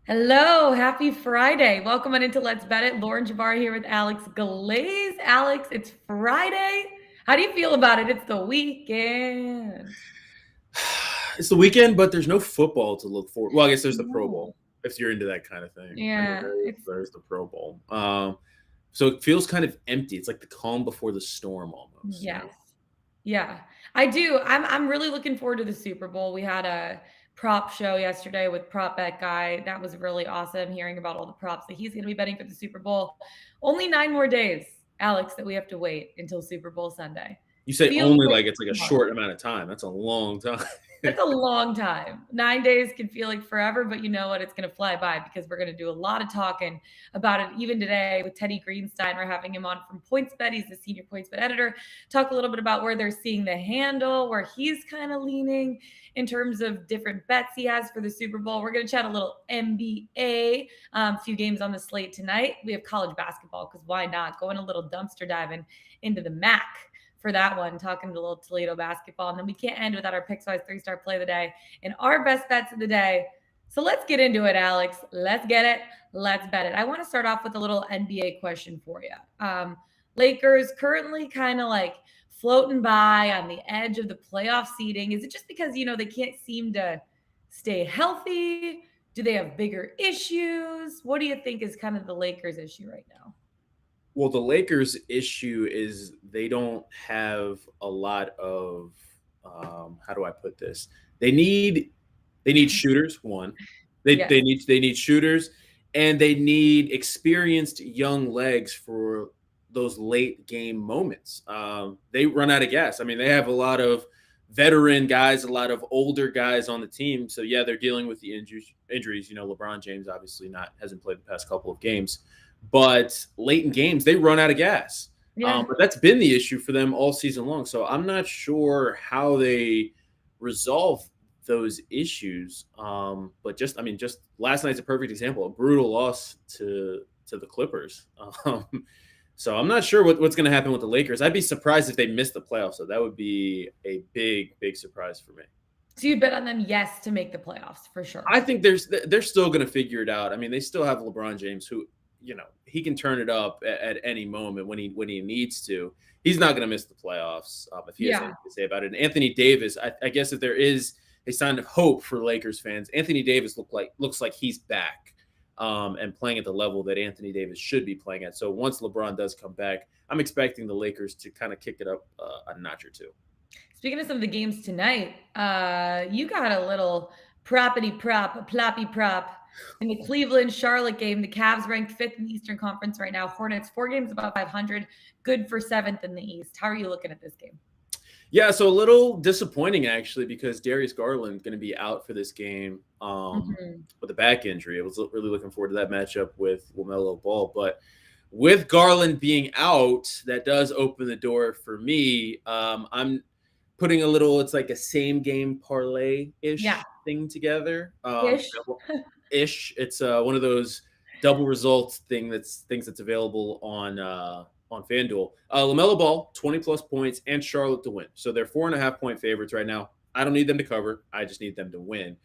Hello, happy Friday. Welcome on into Let's Bet It. Lauren Jabbar here with Alex Glaze. Alex, it's Friday. How do you feel about it? It's the weekend. It's the weekend, but there's no football to look for. Well, I guess there's the Pro No. Bowl if you're into that kind of thing. I mean, Yeah, it's there's the Pro Bowl. So it feels kind of empty. It's like the calm before the storm, almost. yes. Yeah. I do. I'm really looking forward to the Super Bowl. We had a prop show yesterday with Prop Bet Guy. That was really awesome hearing about all the props that he's going to be betting for the Super Bowl. Only 9 more days, Alex, that we have to wait until Super Bowl Sunday. You say Feels only like like it's like a tomorrow. short amount of time. That's a long time. That's a long time. 9 days can feel like forever, but you know what? It's going to fly by because we're going to do a lot of talking about it even today with Teddy Greenstein. We're having him on from PointsBet. He's the senior PointsBet editor. Talk a little bit about where they're seeing the handle, where he's kind of leaning in terms of different bets he has for the Super Bowl. We're going to chat a little NBA, a few games on the slate tonight. We have college basketball because why not? Going a little dumpster diving into the MAC for that one, talking a little Toledo basketball. And then we can't end without our Pickswise 3-star play of the day and our best bets of the day. So let's get into it, Alex. Let's get it. Let's bet it. I want to start off with a little NBA question for you. Lakers currently kind of like floating by on the edge of the playoff seeding. Is it just because, they can't seem to stay healthy? Do they have bigger issues? What do you think is kind of the Lakers' issue right now? Well, the Lakers' issue is they don't have a lot of how do I put this? They need they need shooters. One, they Yes. they need they need shooters, and they need experienced young legs for those late game moments. They run out of gas. I mean, they have a lot of veteran guys, a lot of older guys on the team. So yeah, they're dealing with the injuries. LeBron James obviously not hasn't played the past couple of games, but late in games they run out of gas. Yeah. But that's been the issue for them all season long. So I'm not sure how they resolve those issues. But just last night's a perfect example, a brutal loss to the Clippers. So I'm not sure what's going to happen with the Lakers. I'd be surprised if they missed the playoffs. So that would be a big, big surprise for me. So you bet on them, yes, to make the playoffs for sure. I think they're still going to figure it out. I mean, they still have LeBron James, who he can turn it up at any moment when he needs to. He's not going to miss the playoffs if he has Yeah. anything to say about it. And Anthony Davis, I guess if there is a sign of hope for Lakers fans, Anthony Davis looks like he's back. And playing at the level that Anthony Davis should be playing at. So once LeBron does come back, I'm expecting the Lakers to kind of kick it up a notch or two. Speaking of some of the games tonight, you got a little ploppy prop in the Cleveland Charlotte game. The Cavs ranked 5th in the Eastern Conference right now. Hornets 4 games above 500, good for 7th in the East. How are you looking at this game? Yeah, so a little disappointing actually because Darius Garland going to be out for this game with a back injury. I was really looking forward to that matchup with LaMelo Ball, but with Garland being out, that does open the door for me. I'm putting a little, it's like a same game parlay ish thing together. Ish. Ish. It's one of those double results things that's available on FanDuel. LaMelo Ball, 20 plus points, and Charlotte to win. So they're 4.5-point favorites right now. I don't need them to cover. I just need them to win.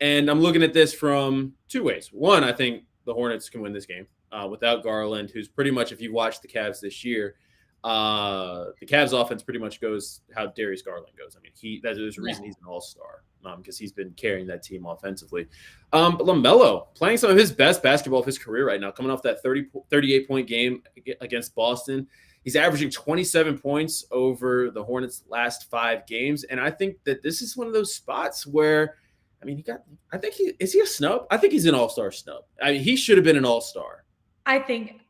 And I'm looking at this from two ways. One, I think the Hornets can win this game without Garland, who's pretty much, if you've watched the Cavs this year, the Cavs offense pretty much goes how Darius Garland goes. I mean, there's a reason he's an all-star because he's been carrying that team offensively. But LaMelo playing some of his best basketball of his career right now, coming off that 38-point game against Boston. He's averaging 27 points over the Hornets' last 5 games. And I think that this is one of those spots where, I mean, is he a snub? I think he's an all-star snub. I mean, he should have been an all-star. I think,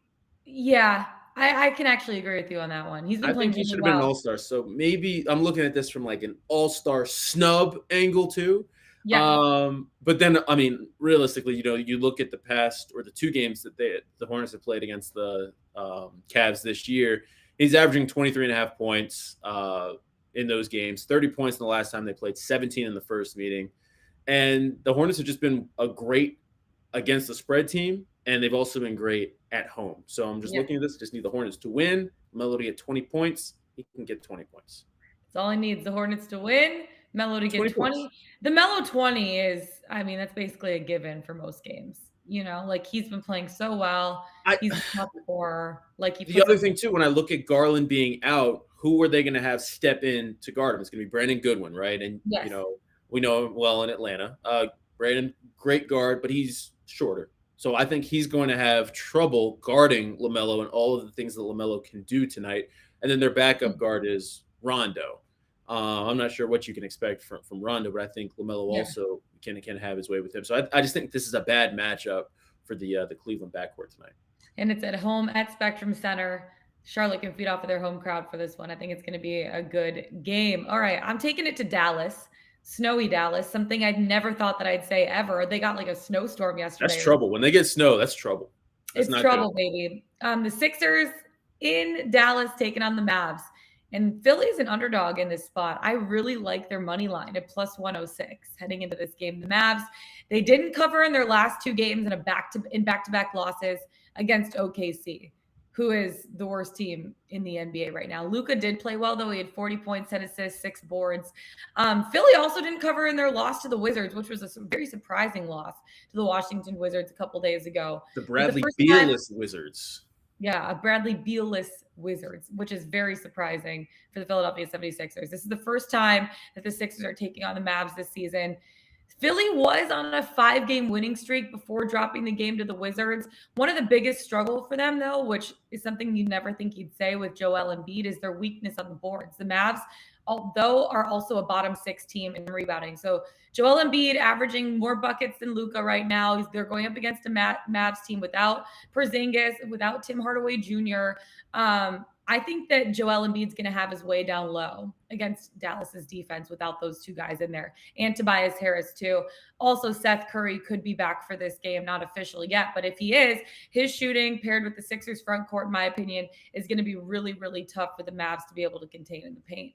yeah, I can actually agree with you on that one. He's been playing think he really should have been an well. all-star. So maybe I'm looking at this from like an all-star snub angle too. Yeah. But then, I mean, realistically, you look at the past or the 2 games that the Hornets have played against the Cavs this year. He's averaging 23.5 points in those games, 30 points in the last time they played, 17 in the first meeting. And the Hornets have just been a great against the spread team, and they've also been great at home. So I'm just looking at this. Just need the Hornets to win. Melo to get 20 points. He can get 20 points. That's all he needs. The Hornets to win, Melo to get 20. The Melo 20 is, I mean, that's basically a given for most games. Like he's been playing so well. I He's a top scorer. Like he The puts other up. thing too, when I look at Garland being out, who are they going to have step in to guard him? It's going to be Brandon Goodwin, right? And Yes. we know him well in Atlanta. Brandon, great guard, but he's shorter. So I think he's going to have trouble guarding LaMelo and all of the things that LaMelo can do tonight. And then their backup guard is Rondo. I'm not sure what you can expect from Rondo, but I think LaMelo also can have his way with him. So I just think this is a bad matchup for the Cleveland backcourt tonight. And it's at home at Spectrum Center. Charlotte can feed off of their home crowd for this one. I think it's going to be a good game. All right, I'm taking it to Dallas. Snowy Dallas, something I'd never thought that I'd say ever. They got like a snowstorm yesterday. That's trouble. When they get snow, that's trouble. It's trouble, baby. The Sixers in Dallas taking on the Mavs. And Philly's an underdog in this spot. I really like their money line at plus 106 heading into this game. The Mavs, they didn't cover in their last two games in back-to-back losses against OKC, who is the worst team in the NBA right now. Luka did play well, though. He had 40 points, 10 assists, 6 boards. Philly also didn't cover in their loss to the Wizards, which was a very surprising loss to the Washington Wizards a couple days ago. The Bradley Beal-less Wizards. Yeah, a Bradley Beal-less Wizards, which is very surprising for the Philadelphia 76ers. This is the first time that the Sixers are taking on the Mavs this season. Philly was on a 5-game winning streak before dropping the game to the Wizards. One of the biggest struggle for them, though, which is something you'd never think you'd say with Joel Embiid, is their weakness on the boards. The Mavs, although, are also a bottom 6 team in rebounding. So Joel Embiid averaging more buckets than Luka right now. They're going up against a Mavs team without Porzingis, without Tim Hardaway Jr. I think that Joel Embiid's going to have his way down low against Dallas's defense without those two guys in there, and Tobias Harris too. Also, Seth Curry could be back for this game, not official yet, but if he is, his shooting paired with the Sixers front court, in my opinion, is going to be really, really tough for the Mavs to be able to contain in the paint.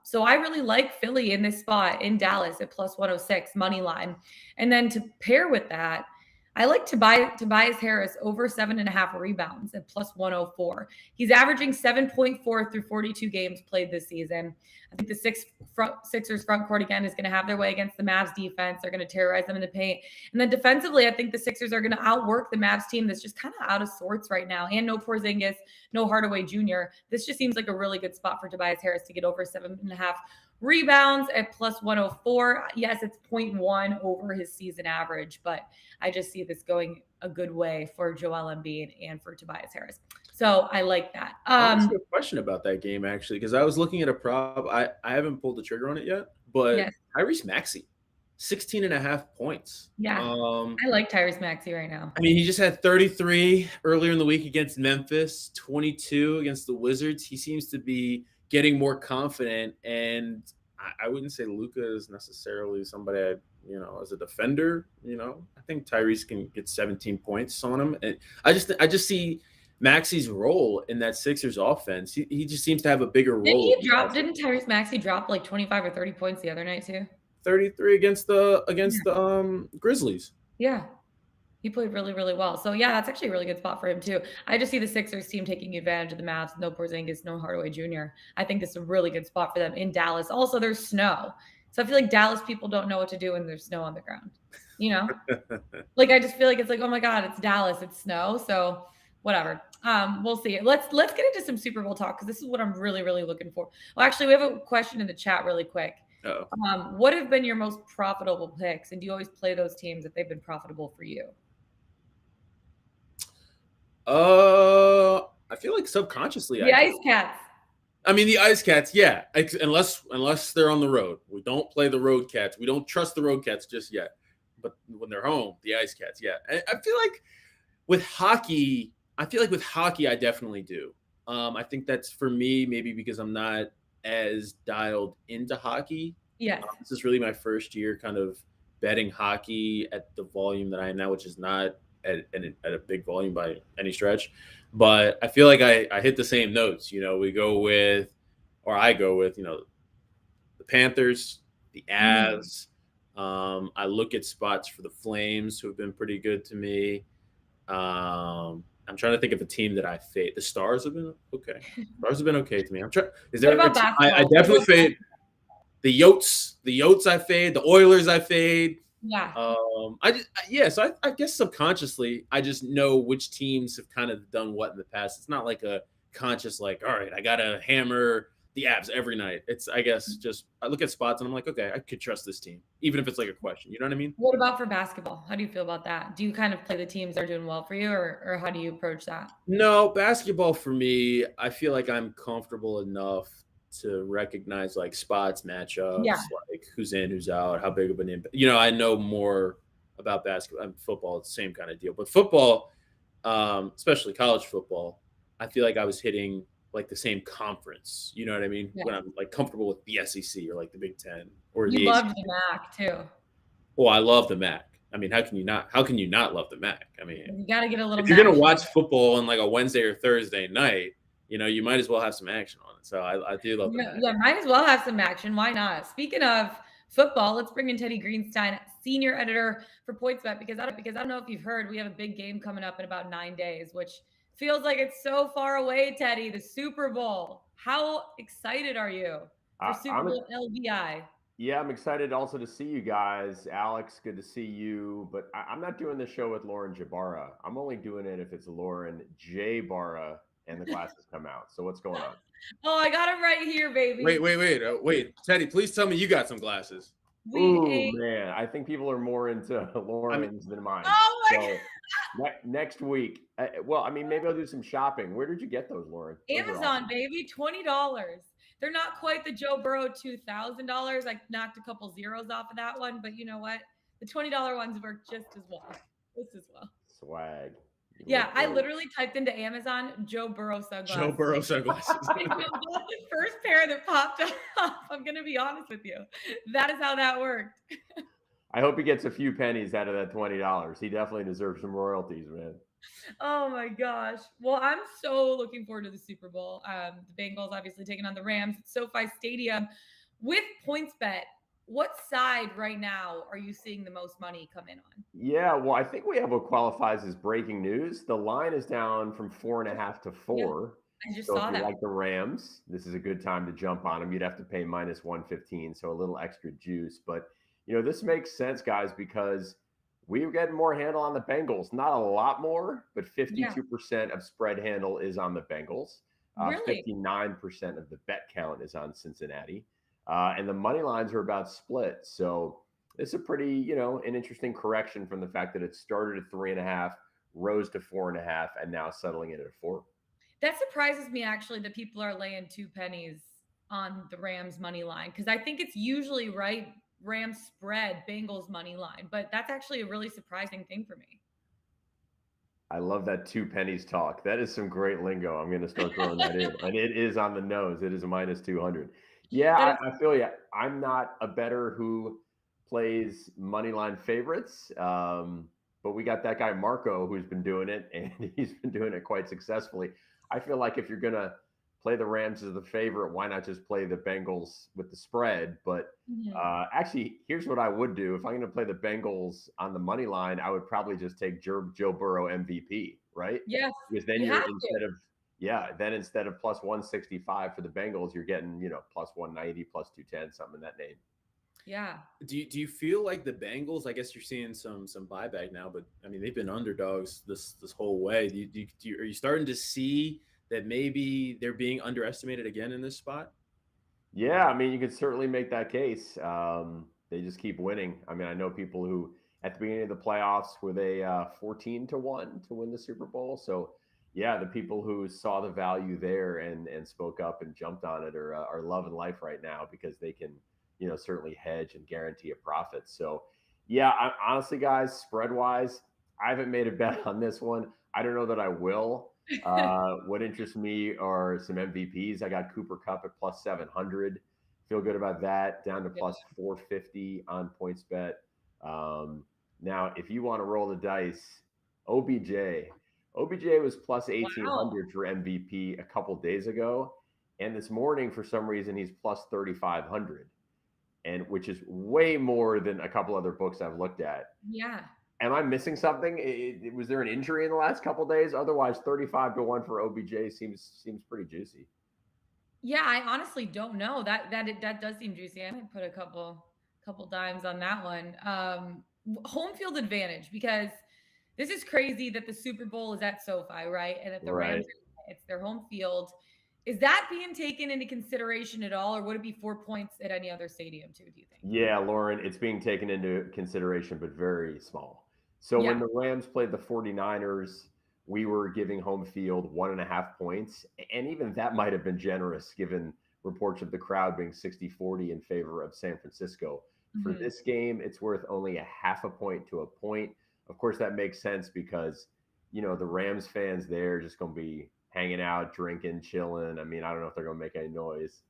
So I really like Philly in this spot in Dallas at plus 106 money line. And then to pair with that, I like Tobias Harris over 7.5 rebounds at plus 104. He's averaging 7.4 through 42 games played this season. I think the Sixers front court again is going to have their way against the Mavs defense. They're going to terrorize them in the paint. And then defensively, I think the Sixers are going to outwork the Mavs team that's just kind of out of sorts right now. And no Porzingis, no Hardaway Jr. This just seems like a really good spot for Tobias Harris to get over 7.5 rebounds at plus 104. Yes, it's 0.1 over his season average, but I just see this going a good way for Joel Embiid and for Tobias Harris. So I like that. I have a question about that game, actually, because I was looking at a prop. I haven't pulled the trigger on it yet, but Tyrese Maxey, 16.5 points. Yeah, I like Tyrese Maxey right now. I mean, he just had 33 earlier in the week against Memphis, 22 against the Wizards. He seems to be getting more confident, and I wouldn't say Luka is necessarily somebody as a defender. I think Tyrese can get 17 points on him, and I just see Maxey's role in that Sixers offense. He just seems to have a bigger role. Didn't Tyrese Maxey drop like 25 or 30 points the other night too? 33 against the Grizzlies. Yeah. He played really, really well. So, yeah, that's actually a really good spot for him, too. I just see the Sixers team taking advantage of the Mavs. No Porzingis, no Hardaway Jr. I think this is a really good spot for them in Dallas. Also, there's snow. So, I feel like Dallas people don't know what to do when there's snow on the ground. I just feel like it's like, oh, my God, it's Dallas. It's snow. So, whatever. We'll see. Let's get into some Super Bowl talk because this is what I'm really, really looking for. Well, actually, we have a question in the chat really quick. What have been your most profitable picks? And do you always play those teams if they've been profitable for you? I feel like subconsciously. The Ice Cats. I mean, the Ice Cats, yeah. Unless they're on the road. We don't play the Road Cats. We don't trust the Road Cats just yet. But when they're home, the Ice Cats, yeah. I feel like with hockey, I definitely do. I think that's for me, maybe because I'm not as dialed into hockey. Yeah. This is really my first year kind of betting hockey at the volume that I am now, which is not at a big volume by any stretch. But I feel like I hit the same notes. I go with the Panthers, the Avs. I look at spots for the Flames, who have been pretty good to me. I'm trying to think of a team that I fade. The Stars have been okay. Stars have been okay to me. Is there what about I definitely fade the Yotes. The Yotes I fade. The Oilers I fade. Yeah. So I guess subconsciously, I just know which teams have kind of done what in the past. It's not like a conscious, like, all right, I gotta hammer the abs every night. It's, I guess, just I look at spots and I'm like, okay, I could trust this team, even if it's like a question. You know what I mean? What about for basketball? How do you feel about that? Do you kind of play the teams that are doing well for you, or how do you approach that? No, basketball for me, I feel like I'm comfortable enough to recognize like spots, Yeah. matchups, like who's in, who's out, how big of an impact. I know more about basketball and football. It's the same kind of deal. But football, especially college football, I feel like I was hitting like the same conference. You know what I mean? Yeah. When I'm like comfortable with the SEC or like the Big Ten or You the loved the ACC. MAC too. Well, I love the MAC. I mean, how can you not? How can you not love the MAC? I mean, You gotta get a little if you're gonna MAC. watch football on like a Wednesday or Thursday night, you might as well have some action on it. So I do love the Yeah, MAC. yeah, might as well have some action. Why not? Speaking of football, let's bring in Teddy Greenstein, senior editor for PointsBet, because I don't know if you've heard, we have a big game coming up in about 9 days, which feels like it's so far away, Teddy, the Super Bowl. How excited are you for Super I'm Bowl LVI? yeah, I'm excited also to see you guys. Alex, good to see you. But I'm not doing the show with Lauren Jabara. I'm only doing it if it's Lauren J. Barra and the glasses come out. So what's going on? Oh, I got him right here, Wait, baby. wait, wait, wait, Teddy, please tell me you got some glasses. We Ooh, ain't. man. I think people are more into I mean, Lauren's than mine. Oh my So next week, well, I mean, maybe I'll do some shopping. Where did you get those, Lauren? Those are Amazon, awesome. baby, $20. They're not quite the Joe Burrow $2,000. I knocked a couple zeros off of that one, but you know what? The $20 ones work just as well. Just as well. Swag. You Yeah, look I great. literally typed into Amazon Joe Burrow Joe sunglasses. Burrow sunglasses. I know, that's the first pair that popped up. I'm gonna be honest with you. That is how that worked. I hope he gets a few pennies out of that $20. He definitely deserves some royalties, man. Oh my gosh. Well, I'm so looking forward to the Super Bowl. The Bengals obviously taking on the Rams at SoFi Stadium with PointsBet. What side right now are you seeing the most money come in on? Yeah, well, I think we have what qualifies as breaking news. The line is down from 4.5 to Yeah, 4. I just So if saw you that. like the Rams, this is a good time to jump on them. You'd have to pay minus 115, so a little extra juice. But this makes sense, guys, because we're getting more handle on the Bengals. Not a lot more, but Yeah, 52% of spread handle is on the Bengals. really. 59% of the bet count is on Cincinnati. And the money lines are about split. So it's a pretty, an interesting correction from the fact that it started at 3.5, rose to 4.5, and now settling in at a 4. That surprises me actually that people are laying two pennies on the Rams money line because I think it's usually right Rams spread Bengals money line, but that's actually a really surprising thing for me. I love that two pennies talk. That is some great lingo. I'm going to start throwing that in. And it is on the nose. It is a minus 200. Yeah, That is I feel you. I'm not a better who plays money line favorites. But we got that guy Marco who's been doing it, and he's been doing it quite successfully. I feel like if you're going to play the Rams as the favorite, why not just play the Bengals with the spread? But mhm. actually, here's what I would do. If I'm going to play the Bengals on the money line, I would probably just take Joe Burrow MVP, right? Yes, Because then you have you're to. instead of plus 165 for the Bengals, you're getting, plus 190, plus 210, something in that name. Yeah. Do you feel like the Bengals? I guess you're seeing some buyback now, but I mean they've been underdogs this whole way. Are you starting to see that maybe they're being underestimated again in this spot? Yeah, I mean, you could certainly make that case. They just keep winning. I mean, I know people who at the beginning of the playoffs were they 14-1 to win the Super Bowl. So, yeah, the people who saw the value there and spoke up and jumped on it are loving life right now because they can, certainly hedge and guarantee a profit. So, yeah, honestly, guys, spread wise, I haven't made a bet on this one. I don't know that I will. What interests me are some MVPs. I got Cooper Cup at plus 700. Feel good about that. Down to Yeah. plus 450 on PointsBet. Now, if you want to roll the dice, OBJ. OBJ was plus Wow. 1800 for MVP a couple days ago. And this morning, for some reason, he's plus 3,500, and which is way more than a couple other books I've looked at. Yeah. Am I missing something? Was there an injury in the last couple of days? Otherwise, 35-1 for OBJ seems pretty juicy. Yeah, I honestly don't know. That does seem juicy. I might put a couple dimes on that one. home field advantage, because this is crazy that the Super Bowl is at SoFi, right? And that the Rams, it's their home field. Is that being taken into consideration at all, or would it be 4 points at any other stadium too, do you think? Yeah, Lauren, it's being taken into consideration, but very small. So when the Rams played the 49ers, we were giving home field 1.5 points. And even that might have been generous given reports of the crowd being 60-40 in favor of San Francisco. For this game, it's worth only 0.5 point to 1 point. Of course, that makes sense because, the Rams fans there are just going to be hanging out, drinking, chilling. I mean, I don't know if they're going to make any noise.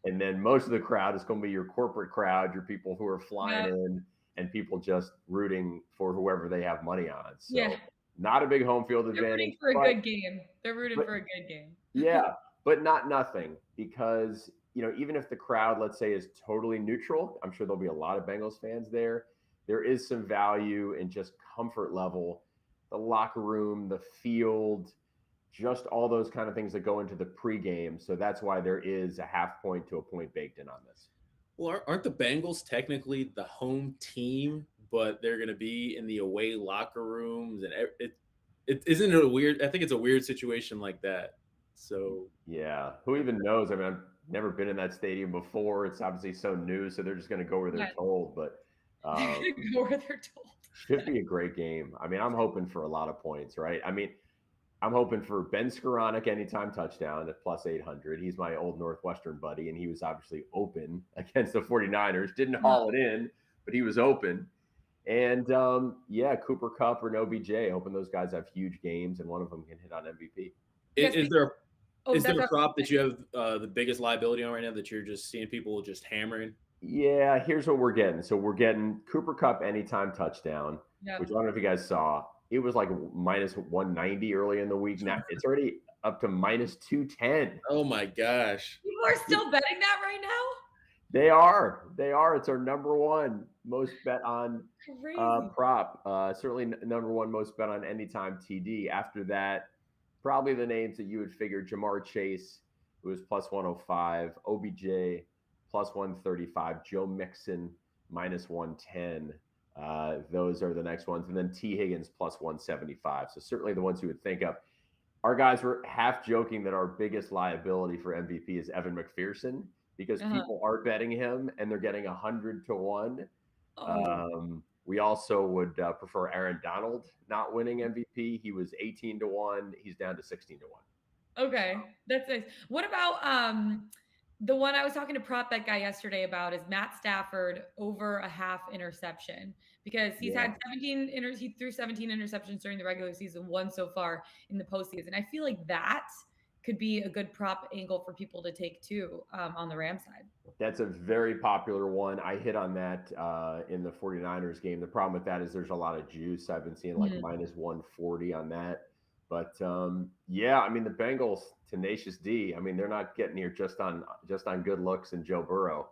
And then most of the crowd is going to be your corporate crowd, your people who are flying in, and people just rooting for whoever they have money on. So not a big home field advantage. They're rooting for a good game. They're rooting for a good game. Yeah, but not nothing, because, even if the crowd, let's say, is totally neutral, I'm sure there'll be a lot of Bengals fans there. There is some value in just comfort level, the locker room, the field, just all those kind of things that go into the pregame. So that's why there is 0.5 point to 1 point baked in on this. Well, aren't the Bengals technically the home team, but they're going to be in the away locker rooms? And it isn't it a weird? I think it's a weird situation like that. So yeah, who even knows? I mean, I've never been in that stadium before. It's obviously so new, so they're just going to go where they're told. But go where they're told. Should be a great game. I mean, I'm hoping for a lot of points, right? I mean, I'm hoping for Ben Skoranek anytime touchdown at plus 800. He's my old Northwestern buddy, and he was obviously open against the 49ers. Didn't haul it in, but he was open. And, Cooper Kupp or OBJ, hoping those guys have huge games, and one of them can hit on MVP. Is there a prop that you have the biggest liability on right now that you're just seeing people just hammering? Yeah, here's what we're getting. So we're getting Cooper Kupp anytime touchdown, which I don't know if you guys saw. It was like minus 190 early in the week. Now it's already up to minus 210. Oh my gosh. People are still betting that right now? They are. It's our number one most bet on prop. Certainly number one most bet on anytime TD. After that, probably the names that you would figure: Jamar Chase, who was plus 105, OBJ plus 135, Joe Mixon minus 110. Those are the next ones. And then T. Higgins plus 175. So certainly the ones you would think of. Our guys were half joking that our biggest liability for MVP is Evan McPherson, because people are betting him and they're getting 100 to 1. We also would prefer Aaron Donald not winning MVP. He was 18 to 1. He's down to 16 to 1. Okay, that's nice. What about the one I was talking to Prop Bet Guy yesterday about is Matt Stafford over 0.5 interception, because he's had 17 he threw 17 interceptions during the regular season, 1 so far in the postseason. I feel like that could be a good prop angle for people to take too on the Rams side. That's a very popular one. I hit on that in the 49ers game. The problem with that is there's a lot of juice. I've been seeing like minus 140 on that. But I mean, the Bengals, tenacious D. I mean, they're not getting here just on good looks and Joe Burrow.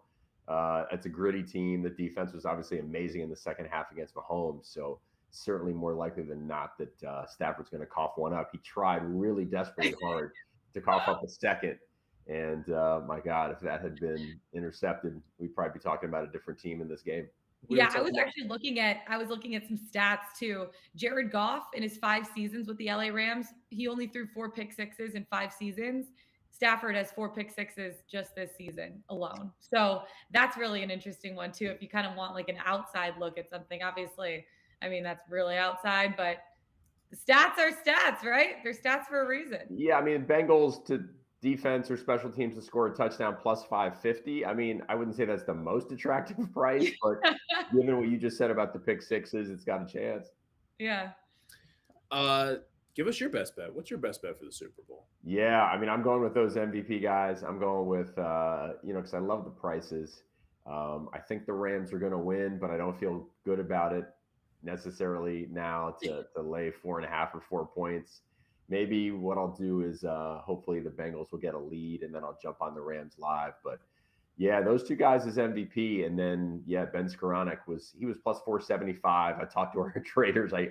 It's a gritty team. The defense was obviously amazing in the second half against Mahomes. So certainly more likely than not that Stafford's going to cough one up. He tried really desperately hard to cough up a second. And my God, if that had been intercepted, we'd probably be talking about a different team in this game. I was actually looking at some stats too. Jared Goff, in his 5 seasons with the LA Rams, he only threw 4 pick sixes in 5 seasons. Stafford has 4 pick sixes just this season alone. So that's really an interesting one too. If you kind of want like an outside look at something, obviously, I mean, that's really outside, but the stats are stats, right? They're stats for a reason. Yeah. I mean, Bengals to defense or special teams to score a touchdown plus 550. I mean, I wouldn't say that's the most attractive price, but given what you just said about the pick sixes, it's got a chance. Yeah. Give us your best bet. What's your best bet for the Super Bowl? Yeah, I mean, I'm going with those MVP guys. I'm going with, because I love the prices. I think the Rams are going to win, but I don't feel good about it necessarily now to lay 4.5 or 4 points. Maybe what I'll do is hopefully the Bengals will get a lead, and then I'll jump on the Rams live. But yeah, those two guys as MVP, and then Ben Skoranek was plus 475. I talked to our traders. I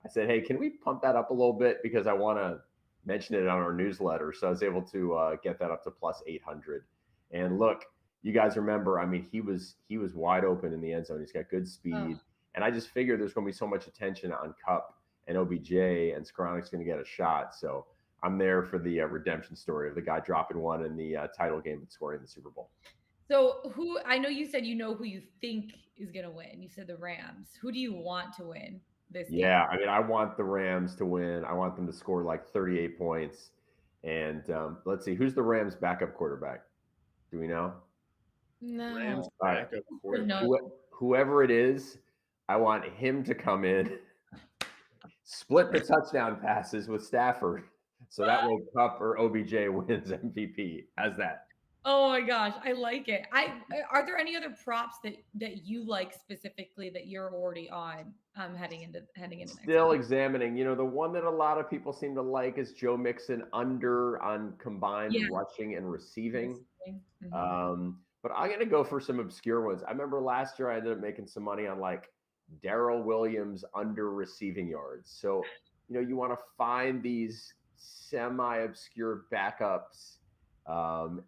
said, hey, can we pump that up a little bit, because I want to mention it on our newsletter. So I was able to get that up to plus 800. And look, you guys remember, I mean, he was wide open in the end zone. He's got good speed. And I just figure there's going to be so much attention on Cup and OBJ, and Skronic's going to get a shot. So I'm there for the redemption story of the guy dropping one in the title game and scoring the Super Bowl. So I know you said you know who you think is going to win. You said the Rams. Who do you want to win this game? Yeah, I mean, I want the Rams to win. I want them to score like 38 points. And let's see, who's the Rams' backup quarterback? Do we know? No. Rams backup quarterback. Whoever it is, I want him to come in, split the touchdown passes with Stafford, so that way Cup or OBJ wins MVP. How's that? Oh my gosh, I like it. Are there any other props that you like specifically that you're already on heading into next Still week? examining. The one that a lot of people seem to like is Joe Mixon under on combined rushing and receiving. Mm-hmm. But I'm gonna go for some obscure ones. I remember last year I ended up making some money on like Darrell Williams under receiving yards. So you want to find these semi-obscure backups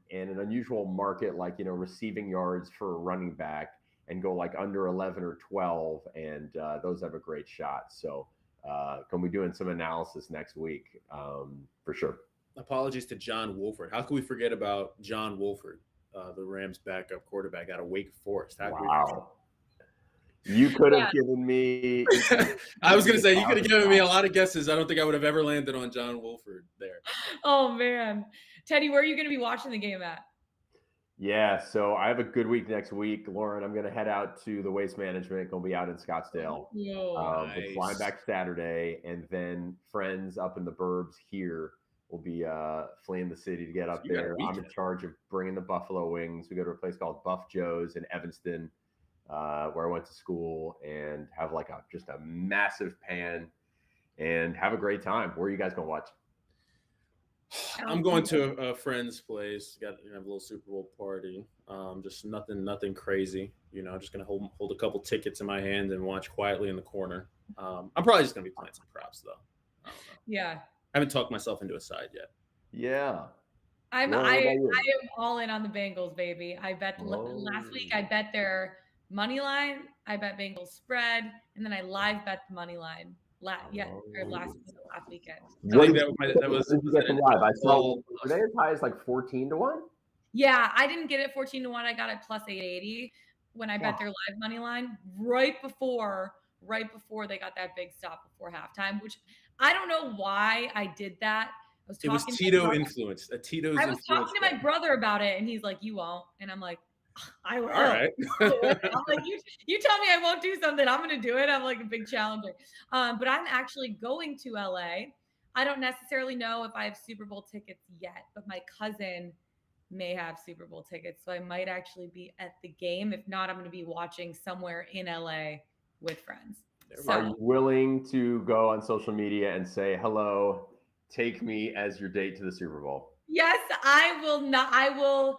in an unusual market, like receiving yards for a running back, and go like under 11 or 12, and those have a great shot. So can we doing some analysis next week for sure. Apologies to John Wolford. How can we forget about John Wolford, the Rams backup quarterback out of Wake Forest? Wow. You could have given me. I was going to say, you could have given me a lot of guesses. I don't think I would have ever landed on John Wolford there. Oh, man. Teddy, where are you going to be watching the game at? Yeah, so I have a good week next week, Lauren. I'm going to head out to the Waste Management. Going to be out in Scottsdale. Nice. We're flying back Saturday, and then friends up in the burbs here will be fleeing the city to get up there. I'm in charge of bringing the buffalo wings. We go to a place called Buff Joe's in Evanston, where I went to school, and have like just a massive pan and have a great time. Where are you guys going to watch? I'm going to a friend's place. Got to have a little Super Bowl party. Just nothing crazy. Just gonna hold a couple tickets in my hand and watch quietly in the corner. I'm probably just gonna be playing some props though. I don't know. Yeah. I haven't talked myself into a side yet. Yeah. I am all in on the Bengals, baby. I bet last week. I bet their money line. I bet Bengals spread, and then I live bet the money line. Last weekend. That was live. I saw. Were they as high as like 14-1? Yeah, I didn't get it 14-1. I got it plus 880 when I bet their live money line right before they got that big stop before halftime. Which I don't know why I did that. It was Tito influenced. I was talking to my brother about it, and he's like, "You won't," and I'm like, I will. All right. I'm like, you tell me I won't do something, I'm going to do it. I'm like a big challenger. But I'm actually going to LA. I don't necessarily know if I have Super Bowl tickets yet, but my cousin may have Super Bowl tickets. So I might actually be at the game. If not, I'm going to be watching somewhere in LA with friends. Are you willing to go on social media and say, hello, take me as your date to the Super Bowl? Yes, I will not. I will.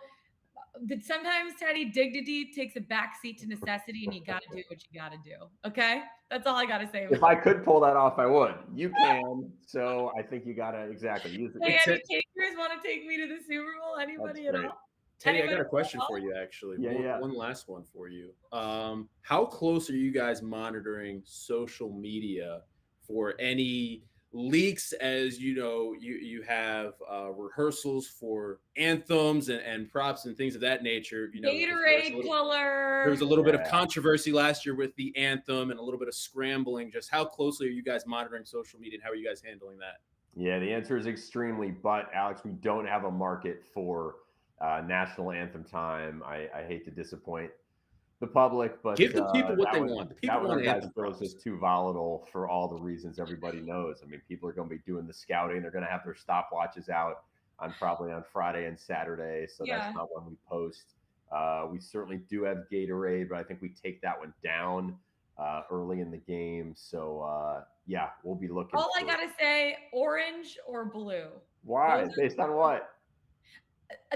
Sometimes, Teddy, dignity takes a backseat to necessity, and you got to do what you got to do. Okay? That's all I got to say. If I could pull that off, I would. You can. So I think you got to exactly use it. Hey, any takers want to take me to the Super Bowl? Anybody at all? Teddy, I got a question for you, actually. One last one for you. How close are you guys monitoring social media for any leaks, as you have rehearsals for anthems and props and things of that nature? Gatorade color. There was a little bit of controversy last year with the anthem and a little bit of scrambling. Just how closely are you guys monitoring social media, and how are you guys handling that? Yeah, the answer is extremely. But Alex, we don't have a market for national anthem time. I hate to disappoint the public, but give the people what they want. The people want anthem. It's just too volatile for all the reasons everybody knows. I mean, people are going to be doing the scouting. They're going to have their stopwatches out probably on Friday and Saturday. So that's not when we post. We certainly do have Gatorade, but I think we take that one down early in the game. So we'll be looking. All I got to say, orange or blue. Why? Based on what?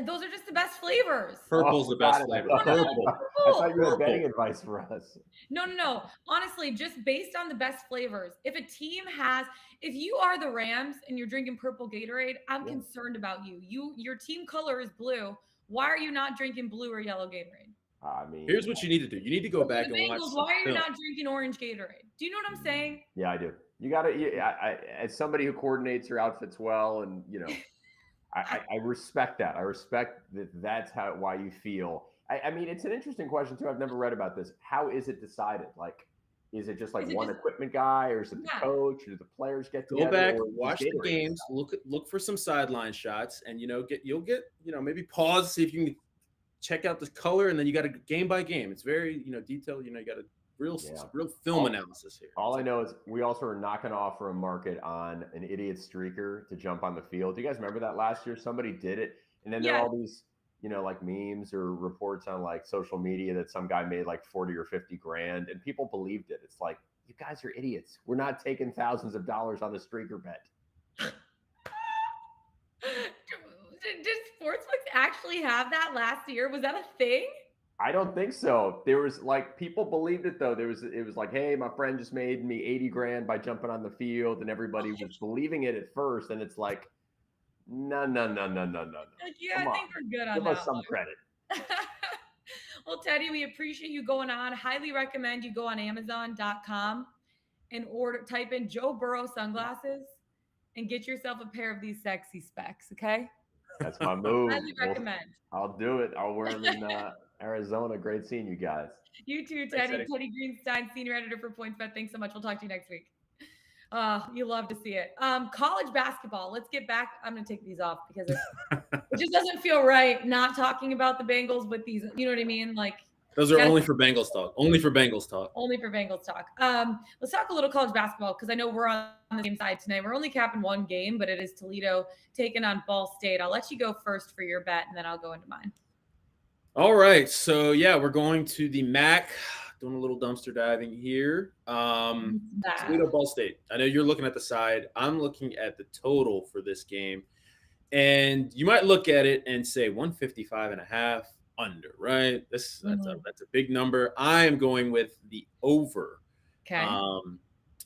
Those are just the best flavors. Purple's the best flavor. Purple. I thought you had betting advice for us. No. Honestly, just based on the best flavors. If you are the Rams and you're drinking purple Gatorade, I'm concerned about you. Your team color is blue. Why are you not drinking blue or yellow Gatorade? I mean, Here's what you need to do. You need to go back The and watch Bengals, some why are you film. not drinking orange Gatorade? Do you know what I'm saying? yeah, I do. You got to, as somebody who coordinates your outfits well, and I respect that. I respect that. That's why you feel. I mean, it's an interesting question too. I've never read about this. How is it decided? Like, is it just like Is it one just equipment guy, or is it the Yeah. coach, or do the players get Go together? back, or does watch the Gatorade games, look for some sideline shots, and you'll get maybe pause, see if you can check out the color, and then you got to game by game. It's very detailed. You got a real film analysis here. All I know is we also are not going to offer a market on an idiot streaker to jump on the field. Do you guys remember that last year? Somebody did it, and then there are all these like memes or reports on like social media that some guy made like 40 or 50 grand, and people believed it. It's like, you guys are idiots. We're not taking thousands of dollars on the streaker bet. Did sportsbooks actually have that last year? Was that a thing? I don't think so. There was like, people believed it though. It was like, hey, my friend just made me 80 grand by jumping on the field, and everybody was believing it at first. And it's like, no. Like, yeah, I think we're good on Give that. us some credit. Well, Teddy, we appreciate you going on. Highly recommend you go on Amazon.com and type in Joe Burrow sunglasses and get yourself a pair of these sexy specs. Okay. That's my move. Highly recommend. I'll do it. I'll wear them in Arizona. Great seeing you guys. You too, Teddy. Teddy Greenstein, senior editor for PointsBet. Thanks so much. We'll talk to you next week. You love to see it. College basketball. Let's get back. I'm going to take these off because it just doesn't feel right not talking about the Bengals with these. You know what I mean? Like, those are only for Bengals talk. Only for Bengals talk. Only for Bengals talk. Let's talk a little college basketball because I know we're on the same side tonight. We're only capping one game, but it is Toledo taking on Ball State. I'll let you go first for your bet, and then I'll go into mine. All right. So, yeah, we're going to the MAC. Doing a little dumpster diving here. Toledo, Ball State. I know you're looking at the side. I'm looking at the total for this game. And you might look at it and say 155.5 under, right? That's a big number. I am going with the over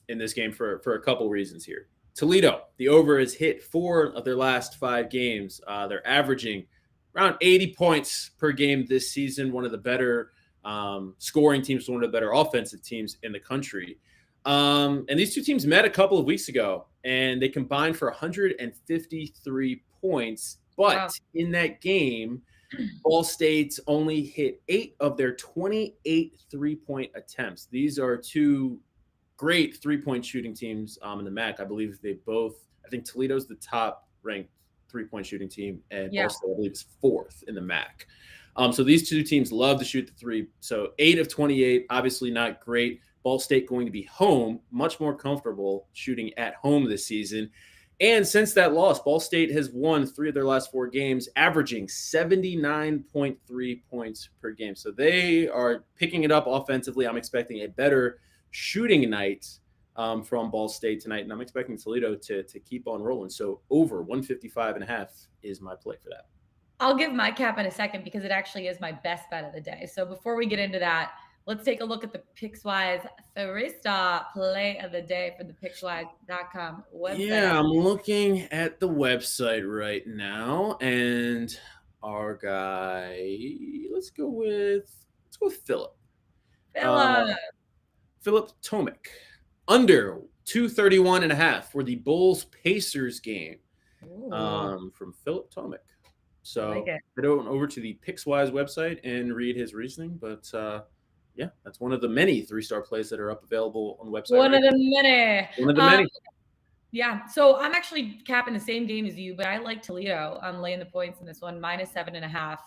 in this game for a couple reasons here. Toledo, the over has hit 4 of their last 5 games. They're averaging around 80 points per game this season, one of the better scoring teams, one of the better offensive teams in the country. And these two teams met a couple of weeks ago, and they combined for 153 points. But in that game, Ball State's only hit 8 of their 28 3-point attempts. These are two great 3-point shooting teams in the MAC. I believe I think Toledo's the top ranked 3-point shooting team, and Ball State, I believe, is 4th in the MAC. So these two teams love to shoot the 3. So 8 of 28, obviously not great. Ball State going to be home, much more comfortable shooting at home this season. And since that loss, Ball State has won 3 of their last 4 games, averaging 79.3 points per game. So they are picking it up offensively. I'm expecting a better shooting night from Ball State tonight, and I'm expecting Toledo to keep on rolling. So over 155.5 is my play for that. I'll give my cap in a second because it actually is my best bet of the day. So before we get into that, let's take a look at the Pickswise 3-star play of the day for the Pickswise.com website. Yeah, I'm looking at the website right now, and our guy, let's go with Philip. Philip Tomic. Under 231.5 for the Bulls-Pacers game from Philip Tomic. So head over to the Pickswise website and read his reasoning. But yeah, that's one of the many 3-star plays that are available on the website. One of the many. Yeah. So I'm actually capping the same game as you, but I like Toledo. I'm laying the points in this one, -7.5.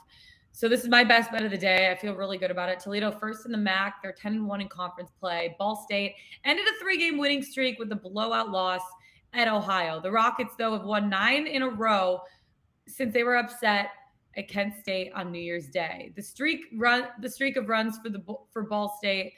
So this is my best bet of the day. I feel really good about it. Toledo first in the MAC. They're 10-1 in conference play. Ball State ended a 3-game winning streak with a blowout loss at Ohio. The Rockets, though, have won 9 in a row since they were upset at Kent State on New Year's Day. The streak of runs for Ball State,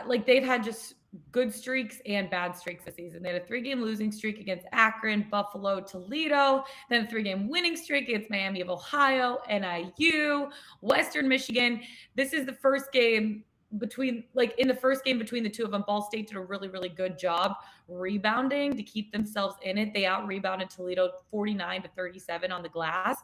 like they've had just good streaks and bad streaks this season. They had a 3-game losing streak against Akron, Buffalo, Toledo, then a 3-game winning streak against Miami of Ohio, NIU, Western Michigan. This is the first game between, like, in the first game between the two of them, Ball State did a really, really good job rebounding to keep themselves in it. They out-rebounded Toledo 49-37 on the glass.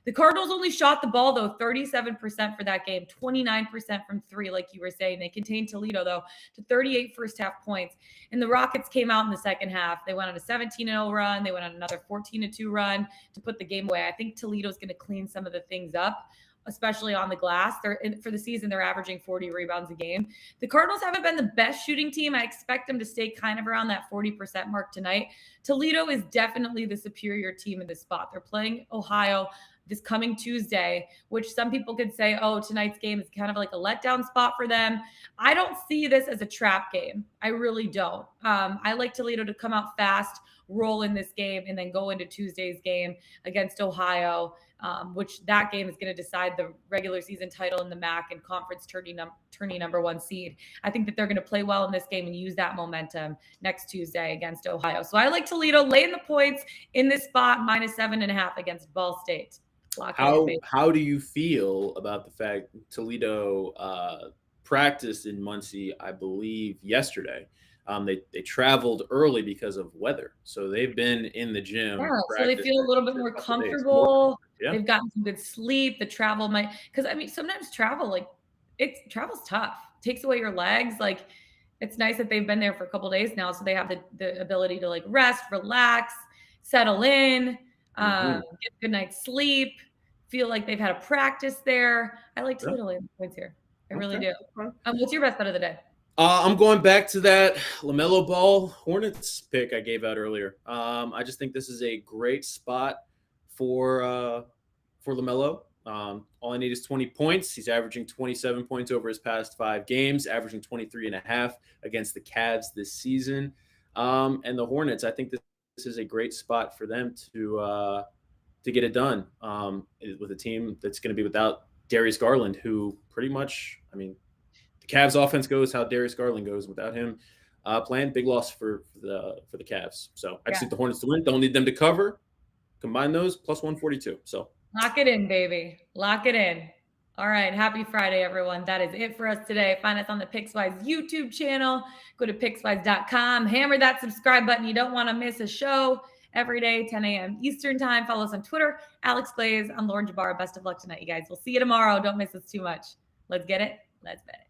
The Cardinals only shot the ball, though, 37% for that game, 29% from three, like you were saying. They contained Toledo, though, to 38 first-half points. And the Rockets came out in the second half. They went on a 17-0 run. They went on another 14-2 run to put the game away. I think Toledo's going to clean some of the things up, especially on the glass. For the season, they're averaging 40 rebounds a game. The Cardinals haven't been the best shooting team. I expect them to stay kind of around that 40% mark tonight. Toledo is definitely the superior team in this spot. They're playing Ohio this coming Tuesday, which some people could say, oh, tonight's game is kind of like a letdown spot for them. I don't see this as a trap game. I really don't. I like Toledo to come out fast, roll in this game, and then go into Tuesday's game against Ohio, which that game is going to decide the regular season title in the MAC and conference tourney number one seed. I think that they're going to play well in this game and use that momentum next Tuesday against Ohio. So I like Toledo laying the points in this spot, -7.5 against Ball State. How do you feel about the fact Toledo practiced in Muncie, I believe, yesterday? They traveled early because of weather, so they've been in the gym. Yeah, so they feel a little bit more comfortable. Yeah. They've gotten some good sleep. The travel might, because I mean, sometimes travel's tough. It takes away your legs. Like, it's nice that they've been there for a couple of days now, so they have the ability to like rest, relax, settle in, get a good night's sleep, feel like they've had a practice there. I like Toledo laying the points here. I really do. What's your best bet of the day? I'm going back to that LaMelo Ball Hornets pick I gave out earlier. I just think this is a great spot for LaMelo. All I need is 20 points. He's averaging 27 points over his past 5 games, averaging 23.5 against the Cavs this season. And the Hornets, I think this is a great spot for them to get it done with a team that's going to be without Darius Garland, who pretty much, I mean, the Cavs offense goes how Darius Garland goes. Without him playing, big loss for the Cavs. So I just think the Hornets to win. Don't need them to cover. Combine those, plus 142. So lock it in, baby. Lock it in. All right. Happy Friday, everyone. That is it for us today. Find us on the Pickswise YouTube channel. Go to Pickswise.com. Hammer that subscribe button. You don't want to miss a show every day, 10 a.m. Eastern time. Follow us on Twitter. Alex Glaze. I'm Lauren Jabara. Best of luck tonight, you guys. We'll see you tomorrow. Don't miss us too much. Let's get it. Let's bet it.